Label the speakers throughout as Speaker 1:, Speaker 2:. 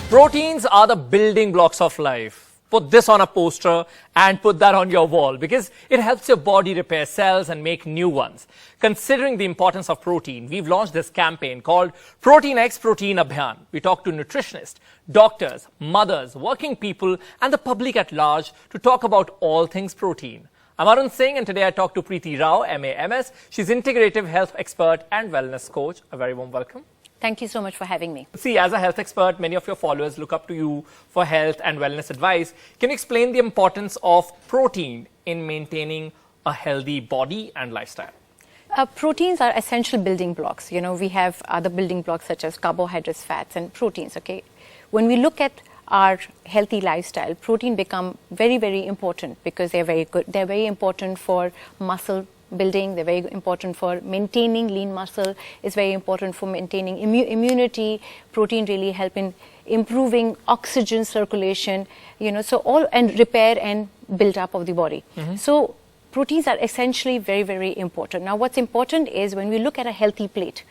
Speaker 1: Proteins are the building blocks of life. Put this on a poster and put that on your wall because it helps your body repair cells and make new ones. Considering the importance of protein, we've launched this campaign called Protein X Protein Abhiyan. We talk to nutritionists, doctors, mothers, working people and the public at large to talk about all things protein. I'm Arun Singh and today I talk to Preeti Rao, MA-MS. She's Integrative Health Expert and Wellness Coach. A very warm welcome.
Speaker 2: Thank you so much for having me.
Speaker 1: See, as a health expert, many of your followers look up to you for health and wellness advice. Can you explain the importance of protein in maintaining a healthy body and lifestyle?
Speaker 2: Proteins are essential building blocks. You know, we have other building blocks such as carbohydrates, fats, and proteins. Okay, when we look at our healthy lifestyle, protein become very, very important because they're very good. They're very important for muscle building. They're very important for maintaining lean muscle. It's very important for maintaining immunity. Protein really help in improving oxygen circulation, you know, so all and repair and build up of the body. So proteins are essentially very, very important. Now what's important is when we look at a healthy plate,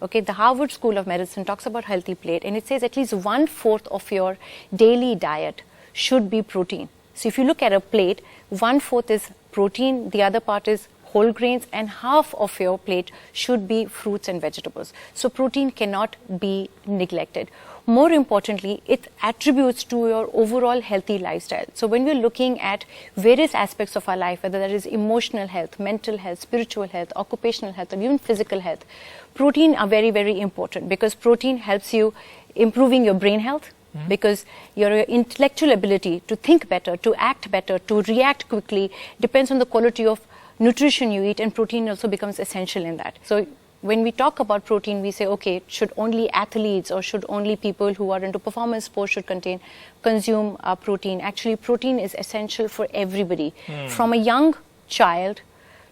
Speaker 2: okay, the Harvard School of Medicine talks about healthy plate and it says at least 1/4 of your daily diet should be protein. So if you look at a plate, 1/4 is protein, the other part is whole grains, and half of your plate should be fruits and vegetables. So protein cannot be neglected. More importantly, it attributes to your overall healthy lifestyle. So when we're looking at various aspects of our life, whether that is emotional health, mental health, spiritual health, occupational health, or even physical health, protein are very, very important because protein helps you improving your brain health, because your intellectual ability to think better, to act better, to react quickly depends on the quality of nutrition you eat, and protein also becomes essential in that. So when we talk about protein, we say, okay, should only athletes or should only people who are into performance sports should consume protein. Actually, protein is essential for everybody, from a young child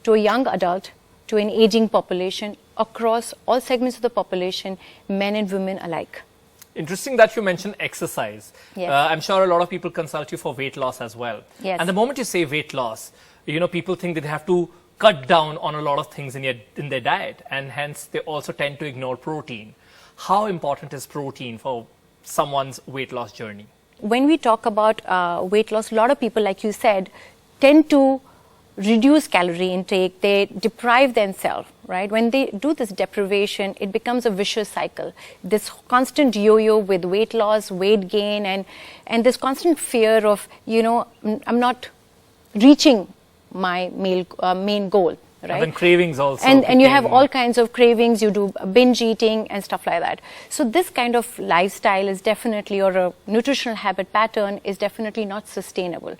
Speaker 2: to a young adult to an aging population, across all segments of the population, men and women alike.
Speaker 1: Interesting that you mentioned exercise.
Speaker 2: Yes.
Speaker 1: I'm sure a lot of people consult you for weight loss as well.
Speaker 2: Yes.
Speaker 1: And the moment you say weight loss, you know, people think that they have to cut down on a lot of things in their diet, and hence they also tend to ignore protein. How important is protein for someone's weight loss journey?
Speaker 2: When we talk about weight loss, a lot of people, like you said, tend to reduce calorie intake. They deprive themselves, right? When they do this deprivation, it becomes a vicious cycle. This constant yo-yo with weight loss, weight gain, and this constant fear of, you know, I'm not reaching my main goal, right?
Speaker 1: And then cravings also.
Speaker 2: And you have all kinds of cravings, you do binge eating and stuff like that. So this kind of lifestyle is definitely, or a nutritional habit pattern is definitely not sustainable.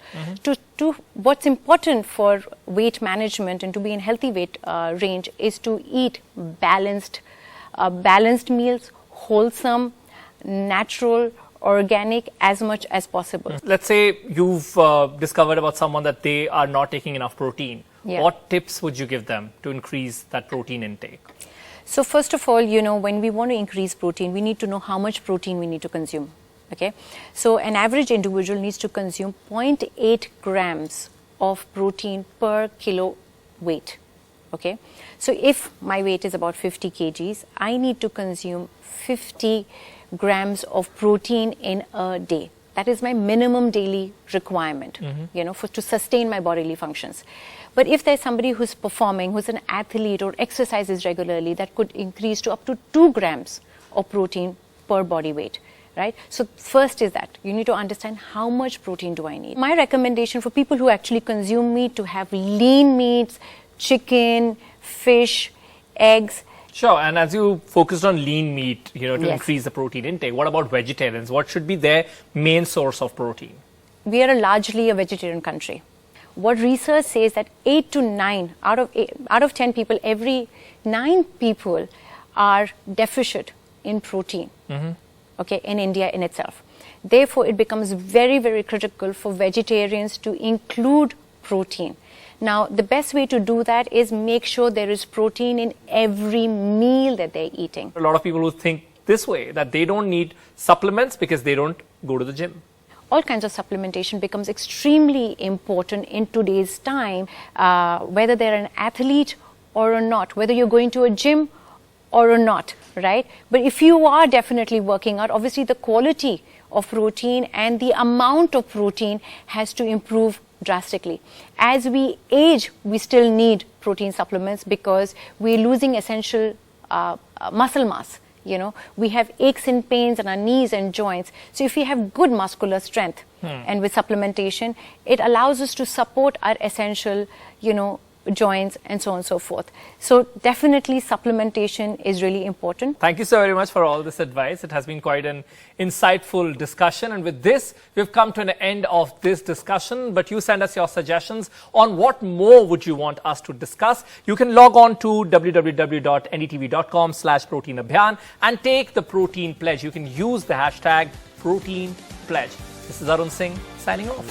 Speaker 2: To what's important for weight management and to be in healthy weight range is to eat balanced meals, wholesome, natural, organic as much as possible.
Speaker 1: Let's say you've discovered about someone that they are not taking enough protein.
Speaker 2: Yeah.
Speaker 1: What tips would you give them to increase that protein intake?
Speaker 2: So first of all, you know, when we want to increase protein, we need to know how much protein we need to consume. Okay, so an average individual needs to consume 0.8 grams of protein per kilo weight. Okay, so if my weight is about 50 kgs, I need to consume 50 grams of protein in a day. That is my minimum daily requirement, you know, to sustain my bodily functions. But if there's somebody who's performing, who's an athlete or exercises regularly, that could increase to up to 2 grams of protein per body weight, right? So first is that you need to understand how much protein do I need. My recommendation for people who actually consume meat to have lean meats, chicken, fish, eggs.
Speaker 1: Sure, and as you focused on lean meat, you know, to
Speaker 2: Yes.
Speaker 1: increase the protein intake, what about vegetarians? What should be their main source of protein?
Speaker 2: We are largely a vegetarian country. What research says that 8 to 9 out of 10 people, every 9 people are deficient in protein. Okay, in India in itself. Therefore, it becomes very, very critical for vegetarians to include protein. Now, the best way to do that is make sure there is protein in every meal that they're eating.
Speaker 1: A lot of people who think this way, that they don't need supplements because they don't go to the gym.
Speaker 2: All kinds of supplementation becomes extremely important in today's time, whether they're an athlete or not, whether you're going to a gym or not, right? But if you are definitely working out, obviously the quality of protein and the amount of protein has to improve drastically. As we age, we still need protein supplements because we're losing essential muscle mass. You know, we have aches and pains in our knees and joints. So if we have good muscular strength and with supplementation, it allows us to support our essential, joints and so on and so forth. So definitely supplementation is really important.
Speaker 1: Thank you so very much for all this advice. It has been quite an insightful discussion. And with this, we've come to an end of this discussion. But you send us your suggestions on what more would you want us to discuss. You can log on to www.ndtv.com/proteinabhiyan and take the protein pledge. You can use the hashtag protein pledge. This is Arun Singh signing off.